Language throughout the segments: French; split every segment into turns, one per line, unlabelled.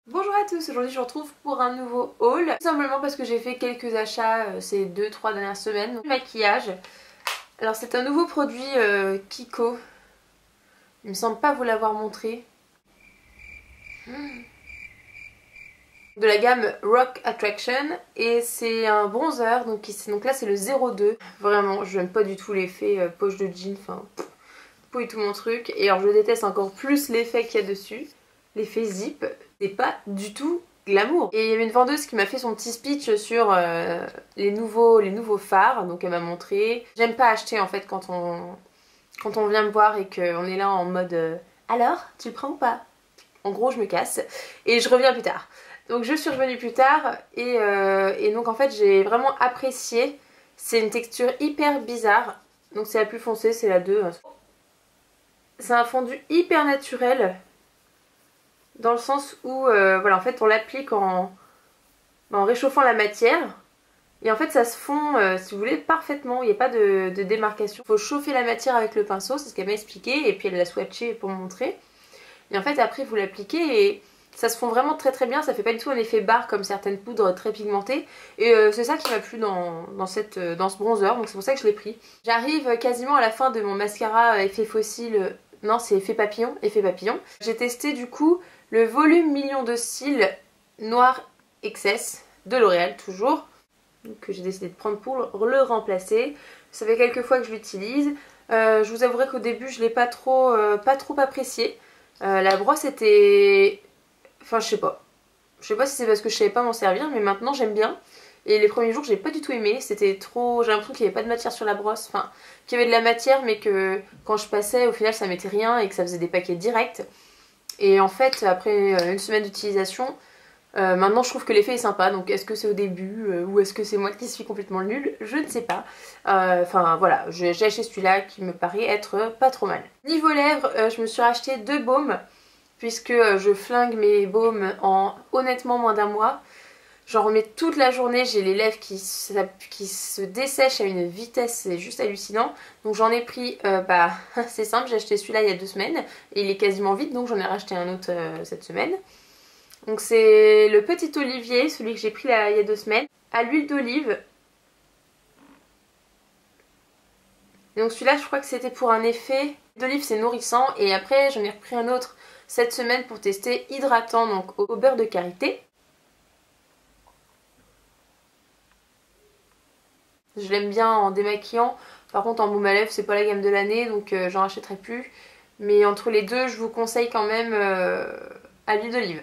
Bonjour à tous, aujourd'hui je vous retrouve pour un nouveau haul. Tout simplement parce que j'ai fait quelques achats ces 2-3 dernières semaines. Donc, maquillage. Alors c'est un nouveau produit Kiko. Il me semble pas vous l'avoir montré. De la gamme Rock Attraction. Et c'est un bronzer, donc là c'est le 02. Vraiment, je n'aime pas du tout l'effet poche de jean, enfin pas du tout mon truc. Et alors je déteste encore plus l'effet qu'il y a dessus. L'effet zip, c'est pas du tout glamour. Et il y avait une vendeuse qui m'a fait son petit speech sur les nouveaux fards, donc elle m'a montré. J'aime pas acheter en fait quand on vient me voir et qu'on est là en mode alors, tu le prends ou pas? En gros, je me casse et je reviens plus tard. Donc je suis revenue plus tard et donc en fait j'ai vraiment apprécié. C'est une texture hyper bizarre. Donc c'est la plus foncée, c'est la 2. C'est un fondu hyper naturel. Dans le sens où, voilà, en fait, on l'applique en réchauffant la matière. Et en fait, ça se fond, si vous voulez, parfaitement. Il n'y a pas de démarcation. Il faut chauffer la matière avec le pinceau, c'est ce qu'elle m'a expliqué. Et puis, elle l'a swatché pour me montrer. Et en fait, après, vous l'appliquez et ça se fond vraiment très très bien. Ça fait pas du tout un effet barre comme certaines poudres très pigmentées. Et c'est ça qui m'a plu dans ce bronzer. Donc, c'est pour ça que je l'ai pris. J'arrive quasiment à la fin de mon mascara effet fossile. Non, c'est effet papillon. Effet papillon. J'ai testé du coup le volume million de cils noir XS de L'Oréal toujours, que j'ai décidé de prendre pour le remplacer. Ça fait quelques fois que je l'utilise. Je vous avouerai qu'au début je l'ai pas trop apprécié. La brosse était... Enfin je sais pas. Je sais pas si c'est parce que je savais pas m'en servir, mais maintenant j'aime bien. Et les premiers jours j'ai pas du tout aimé, c'était trop... J'ai l'impression qu'il n'y avait pas de matière sur la brosse, enfin qu'il y avait de la matière mais que quand je passais au final ça mettait rien et que ça faisait des paquets directs. Et en fait, après une semaine d'utilisation, maintenant je trouve que l'effet est sympa. Donc est-ce que c'est au début ou est-ce que c'est moi qui suis complètement nulle? Je ne sais pas. Enfin voilà, j'ai acheté celui-là qui me paraît être pas trop mal. Niveau lèvres, je me suis racheté 2 baumes. Puisque je flingue mes baumes en honnêtement moins d'un mois. J'en remets toute la journée, j'ai les lèvres qui se dessèchent à une vitesse, c'est juste hallucinant. Donc j'en ai pris, c'est simple, j'ai acheté celui-là il y a 2 semaines et il est quasiment vide, donc j'en ai racheté un autre cette semaine. Donc c'est le Petit Olivier, celui que j'ai pris il y a 2 semaines, à l'huile d'olive. Donc celui-là je crois que c'était pour un effet d'olive, c'est nourrissant. Et après j'en ai repris un autre cette semaine pour tester hydratant, donc au beurre de karité. Je l'aime bien en démaquillant. Par contre en baume à lèvres c'est pas la gamme de l'année, donc j'en rachèterai plus. Mais entre les deux je vous conseille quand même à l'huile d'olive.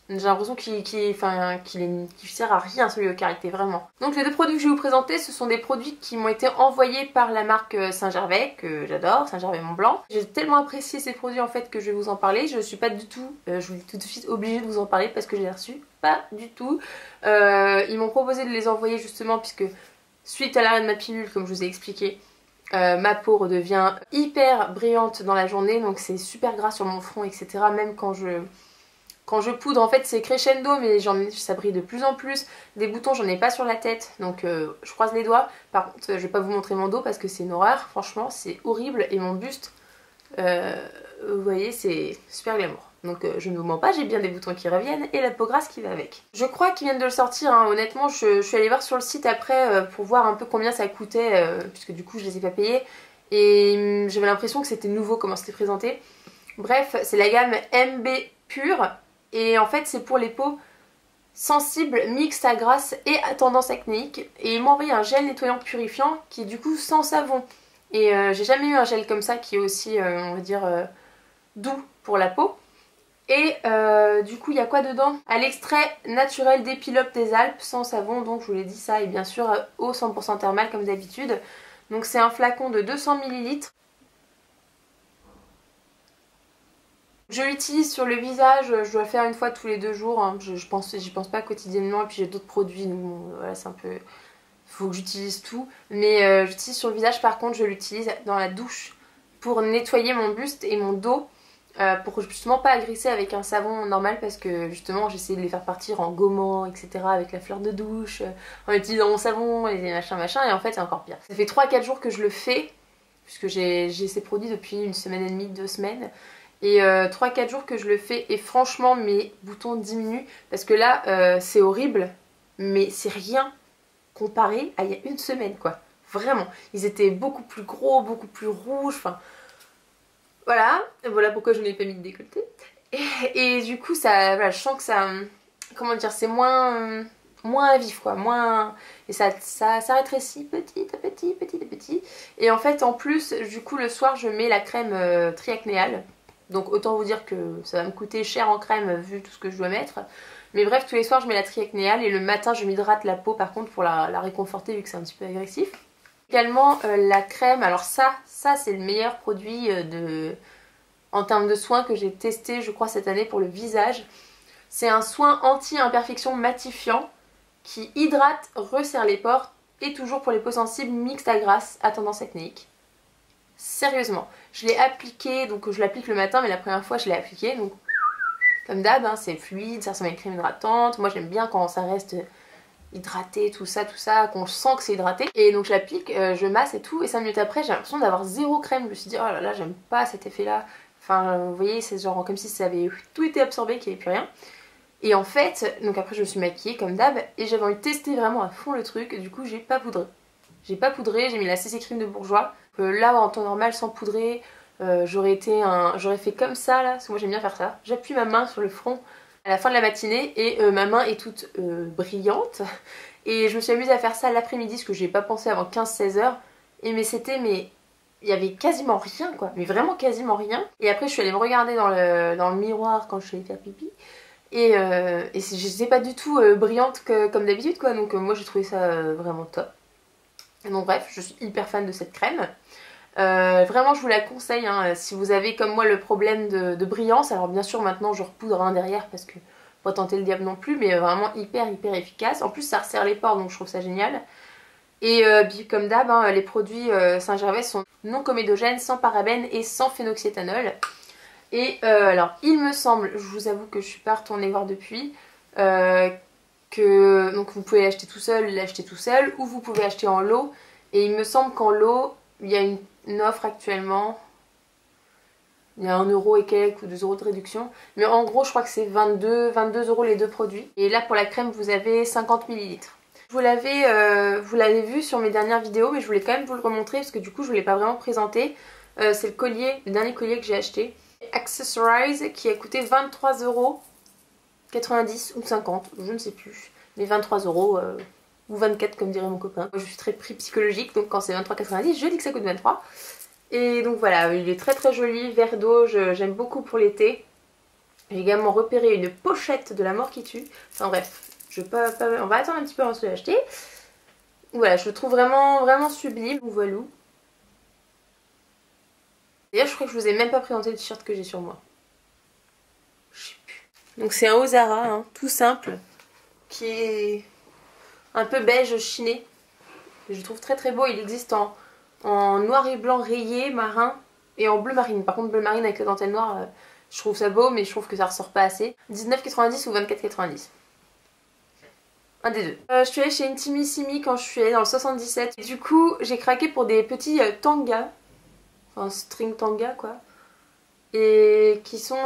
J'ai l'impression qu'il sert à rien celui au karité, vraiment. Donc les 2 produits que je vais vous présenter, ce sont des produits qui m'ont été envoyés par la marque Saint-Gervais, que j'adore, Saint-Gervais Mont Blanc. J'ai tellement apprécié ces produits en fait que je vais vous en parler. Je suis pas du tout, je vous dis tout de suite, obligée de vous en parler parce que je les ai reçus. Pas du tout. Ils m'ont proposé de les envoyer justement puisque suite à l'arrêt de ma pilule, comme je vous ai expliqué, ma peau redevient hyper brillante dans la journée. Donc c'est super gras sur mon front, etc. Même quand je poudre, en fait c'est crescendo, mais ça brille de plus en plus. Des boutons j'en ai pas sur la tête, donc je croise les doigts. Par contre je vais pas vous montrer mon dos parce que c'est une horreur, franchement c'est horrible. Et mon buste, vous voyez, c'est super glamour. Donc je ne vous mens pas, j'ai bien des boutons qui reviennent et la peau grasse qui va avec. Je crois qu'ils viennent de le sortir, hein. Honnêtement je suis allée voir sur le site après pour voir un peu combien ça coûtait, puisque du coup je les ai pas payés. Et j'avais l'impression que c'était nouveau comment c'était présenté. Bref, c'est la gamme MB Pure. Et en fait c'est pour les peaux sensibles, mixtes à grasse et à tendance acnéique. Et ils m'ont envoyé un gel nettoyant purifiant qui est du coup sans savon. Et j'ai jamais eu un gel comme ça qui est aussi, on va dire, doux pour la peau. Et du coup il y a quoi dedans? À l'extrait naturel d'Épilope des Alpes sans savon, donc je vous l'ai dit ça, et bien sûr eau 100% thermale comme d'habitude. Donc c'est un flacon de 200 ml. Je l'utilise sur le visage, je dois le faire une fois tous les 2 jours, hein. J'y pense pas quotidiennement, et puis j'ai d'autres produits, donc bon, voilà, c'est un peu... Faut que j'utilise tout. Mais j'utilise sur le visage, par contre je l'utilise dans la douche pour nettoyer mon buste et mon dos, pour justement pas agresser avec un savon normal, parce que justement j'essaie de les faire partir en gommant, etc. avec la fleur de douche, en utilisant mon savon et des machins, et en fait c'est encore pire. Ça fait 3-4 jours que je le fais, puisque j'ai ces produits depuis 1 semaine et demie, 2 semaines. Et 3-4 jours que je le fais et franchement mes boutons diminuent. Parce que là c'est horrible mais c'est rien comparé à il y a une semaine quoi. Vraiment. Ils étaient beaucoup plus gros, beaucoup plus rouges. Enfin voilà. Voilà pourquoi je n'ai pas mis de décolleté. Et du coup ça, voilà, je sens que ça, comment dire, c'est moins vif quoi, moins, et ça rétrécit petit à petit, petit à petit. Et en fait en plus du coup le soir je mets la crème triacnéale. Donc autant vous dire que ça va me coûter cher en crème vu tout ce que je dois mettre. Mais bref, tous les soirs je mets la triacnéale et le matin je m'hydrate la peau par contre pour la réconforter vu que c'est un petit peu agressif. Également la crème, alors ça c'est le meilleur produit en termes de soins que j'ai testé je crois cette année pour le visage. C'est un soin anti-imperfection matifiant qui hydrate, resserre les pores et toujours pour les peaux sensibles mixte à grasse à tendance acnéique. Sérieusement, je l'ai appliqué, donc je l'applique le matin mais la première fois je l'ai appliqué, donc comme d'hab, hein, c'est fluide, ça ressemble à une crème hydratante. Moi j'aime bien quand ça reste hydraté, tout ça, qu'on sent que c'est hydraté. Et donc je l'applique, je masse et tout, et 5 minutes après j'ai l'impression d'avoir zéro crème. Je me suis dit oh là là, j'aime pas cet effet là. Enfin vous voyez, c'est genre comme si ça avait tout été absorbé, qu'il n'y avait plus rien. Et en fait, donc après je me suis maquillée comme d'hab et j'avais envie de tester vraiment à fond le truc, du coup j'ai pas poudré. J'ai pas poudré, j'ai mis la CC Cream de Bourjois. Là en temps normal sans poudrer, j'aurais fait comme ça là, parce que moi j'aime bien faire ça. J'appuie ma main sur le front à la fin de la matinée et ma main est toute brillante. Et je me suis amusée à faire ça l'après-midi, ce que j'ai pas pensé avant 15-16 heures. Et mais il y avait quasiment rien quoi, mais vraiment quasiment rien. Et après je suis allée me regarder dans le miroir quand je suis allée faire pipi. Et j'étais pas du tout brillante comme d'habitude quoi, donc moi j'ai trouvé ça vraiment top. Donc bref, je suis hyper fan de cette crème. Vraiment je vous la conseille hein, si vous avez comme moi le problème de brillance. Alors bien sûr maintenant je repoudre un derrière parce que pas tenter le diable non plus, mais vraiment hyper efficace. En plus ça resserre les pores donc je trouve ça génial. Et comme d'hab hein, les produits Saint-Gervais sont non comédogènes, sans parabènes et sans phénoxyéthanol. Et alors il me semble, je vous avoue que je suis pas retournée voir depuis, que donc vous pouvez l'acheter tout seul ou vous pouvez acheter en lot. Et il me semble qu'en lot il y a une offre actuellement, il y a 1 euro et quelques ou 2 euros de réduction, mais en gros je crois que c'est 22 euros les deux produits. Et là pour la crème vous avez 50 ml. Vous l'avez vu sur mes dernières vidéos, mais je voulais quand même vous le remontrer parce que du coup je ne vous l'ai pas vraiment présenté. C'est le collier, le dernier collier que j'ai acheté. Accessorize qui a coûté 23,90 € ou 50, je ne sais plus. Mais 23 € ou 24 comme dirait mon copain. Moi je suis très prix psychologique, donc quand c'est 23,90 je dis que ça coûte 23. Et donc voilà, il est très joli, vert d'eau, j'aime beaucoup pour l'été. J'ai également repéré une pochette de la mort qui tue. Enfin bref, on va attendre un petit peu avant de l'acheter. Voilà, je le trouve vraiment sublime. Voilà. D'ailleurs je crois que je vous ai même pas présenté le t-shirt que j'ai sur moi. Je sais plus. Donc c'est un Ozara, hein, tout simple, qui est un peu beige chiné. Je le trouve très beau, il existe en noir et blanc rayé, marin, et en bleu marine. Par contre bleu marine avec la dentelle noire, je trouve ça beau mais je trouve que ça ressort pas assez. 19,90 ou 24,90. Un des deux. Je suis allée chez Intimissimi quand je suis allée dans le 77. Et du coup j'ai craqué pour des petits tangas. Enfin string tanga quoi. Et qui sont...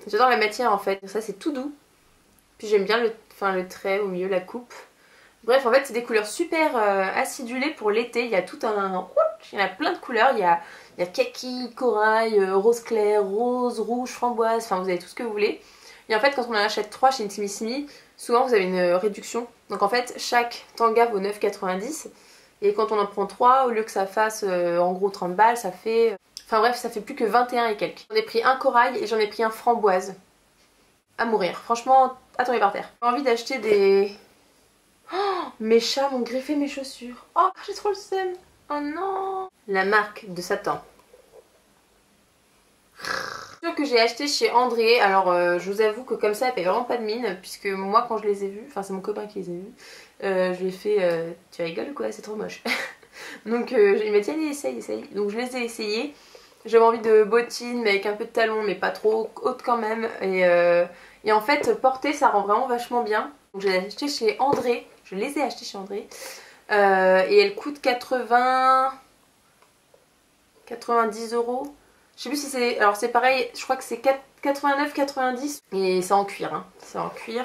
j'adore la matière en fait. Ça c'est tout doux. Puis j'aime bien le trait au milieu, la coupe. Bref en fait c'est des couleurs super acidulées pour l'été. Il y a tout un... Il y en a plein de couleurs. Il y a kaki, corail, rose clair, rose, rouge, framboise. Enfin vous avez tout ce que vous voulez. Et en fait quand on en achète 3 chez Intimissimi, souvent vous avez une réduction. Donc en fait chaque tanga vaut 9,90 €. Et quand on en prend 3, au lieu que ça fasse en gros 30 balles, ça fait... Enfin bref, ça fait plus que 21 et quelques. J'en ai pris un corail et j'en ai pris un framboise. À mourir. Franchement, à tomber par terre. J'ai envie d'acheter des... Oh, mes chats m'ont griffé mes chaussures. Oh, j'ai trop le seum. Oh non. La marque de Satan. Que j'ai acheté chez André. Alors je vous avoue que comme ça elle paye vraiment pas de mine, puisque moi quand je les ai vus, enfin c'est mon copain qui les a vus, je lui ai fait tu rigoles quoi, c'est trop moche. Donc il m'a dit allez essaye. Donc je les ai essayés. J'avais envie de bottines mais avec un peu de talons mais pas trop haute quand même. Et en fait porter ça rend vraiment vachement bien. Donc je les ai achetés chez André. Je les ai achetés chez André. Et elles coûtent 90 €. Je sais plus si c'est... Alors c'est pareil, je crois que c'est 89,90 et c'est en cuir, hein. C'est en cuir.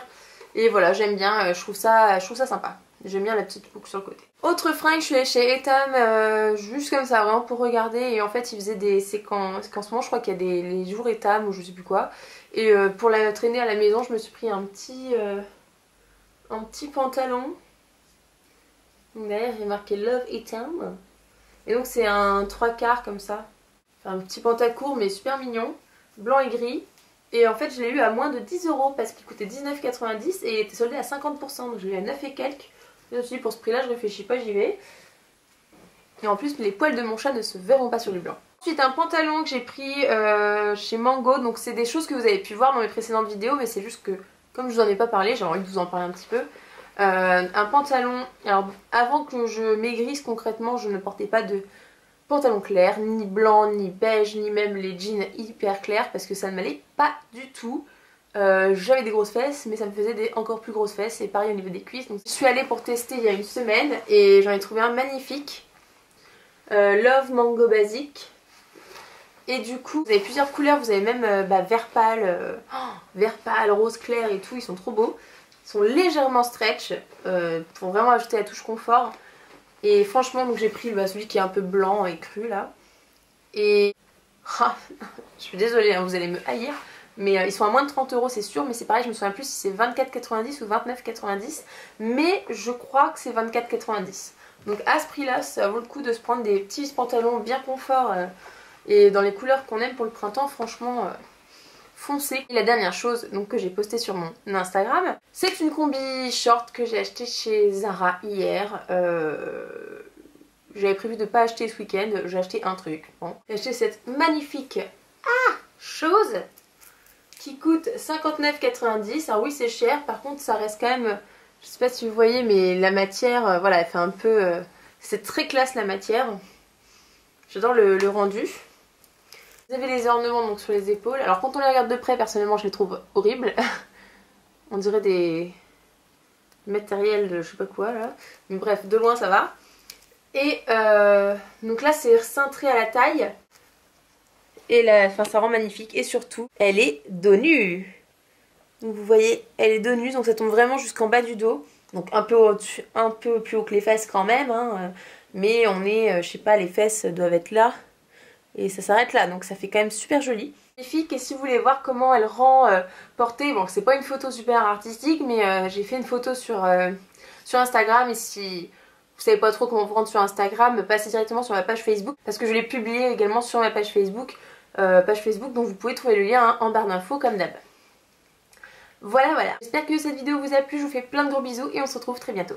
Et voilà, j'aime bien, je trouve ça sympa. J'aime bien la petite boucle sur le côté. Autre fringue, je suis allée chez Etam, juste comme ça, vraiment pour regarder. Et en fait, ils faisaient des séquences. En ce moment, je crois qu'il y a les jours Etam ou je sais plus quoi. Et pour la traîner à la maison, je me suis pris un petit pantalon. Donc derrière, j'ai marqué Love Etam. Et donc, c'est un 3/4 comme ça. Enfin, un petit pantalon court, mais super mignon. Blanc et gris. Et en fait, je l'ai eu à moins de 10 € parce qu'il coûtait 19,90 et il était soldé à 50%. Donc, je l'ai eu à 9 et quelques. Je me suis dit, pour ce prix-là, je réfléchis pas, j'y vais. Et en plus, les poils de mon chat ne se verront pas sur du blanc. Ensuite, un pantalon que j'ai pris chez Mango. Donc, c'est des choses que vous avez pu voir dans mes précédentes vidéos, mais c'est juste que, comme je vous en ai pas parlé, j'ai envie de vous en parler un petit peu. Un pantalon. Alors, avant que je maigrisse concrètement, je ne portais pas de pantalon clair, ni blanc, ni beige, ni même les jeans hyper clairs, parce que ça ne m'allait pas du tout. J'avais des grosses fesses, mais ça me faisait des encore plus grosses fesses, et pareil au niveau des cuisses. Donc je suis allée pour tester il y a une semaine et j'en ai trouvé un magnifique, Love Mango Basic. Et du coup, vous avez plusieurs couleurs, vous avez même vert pâle, rose clair et tout, ils sont trop beaux. Ils sont légèrement stretch pour vraiment ajouter la touche confort. Et franchement, donc j'ai pris celui qui est un peu blanc et cru là. Et je suis désolée, hein, vous allez me haïr. Mais ils sont à moins de 30 € c'est sûr, mais c'est pareil, je me souviens plus si c'est 24,90 ou 29,90. Mais je crois que c'est 24,90. Donc à ce prix là, ça vaut le coup de se prendre des petits pantalons bien confort et dans les couleurs qu'on aime pour le printemps, franchement foncez. Et la dernière chose donc, que j'ai postée sur mon Instagram, c'est une combi short que j'ai acheté chez Zara hier. J'avais prévu de pas acheter ce week-end, j'ai acheté un truc. Bon. J'ai acheté cette magnifique chose qui coûte 59,90. Alors oui, c'est cher, par contre ça reste quand même, je sais pas si vous voyez, mais la matière, voilà, elle fait un peu, c'est très classe la matière. J'adore le rendu. Vous avez les ornements donc sur les épaules. Alors quand on les regarde de près, personnellement je les trouve horribles. On dirait des matériels de je sais pas quoi là. Mais bref, de loin ça va. Et donc là c'est cintré à la taille. Et enfin, ça rend magnifique. Et surtout, elle est dos nu. Donc vous voyez, elle est dos nu. Donc ça tombe vraiment jusqu'en bas du dos. Donc un peu plus haut que les fesses quand même. Hein. Mais on est, je sais pas, les fesses doivent être là. Et ça s'arrête là. Donc ça fait quand même super joli. Magnifique. Et si vous voulez voir comment elle rend portée. Bon, c'est pas une photo super artistique. Mais j'ai fait une photo sur Instagram. Et si vous savez pas trop comment vous rendre sur Instagram, passez directement sur ma page Facebook. Parce que je l'ai publié également sur ma page Facebook. Donc vous pouvez trouver le lien en barre d'infos comme d'hab. Voilà. J'espère que cette vidéo vous a plu, je vous fais plein de gros bisous et on se retrouve très bientôt.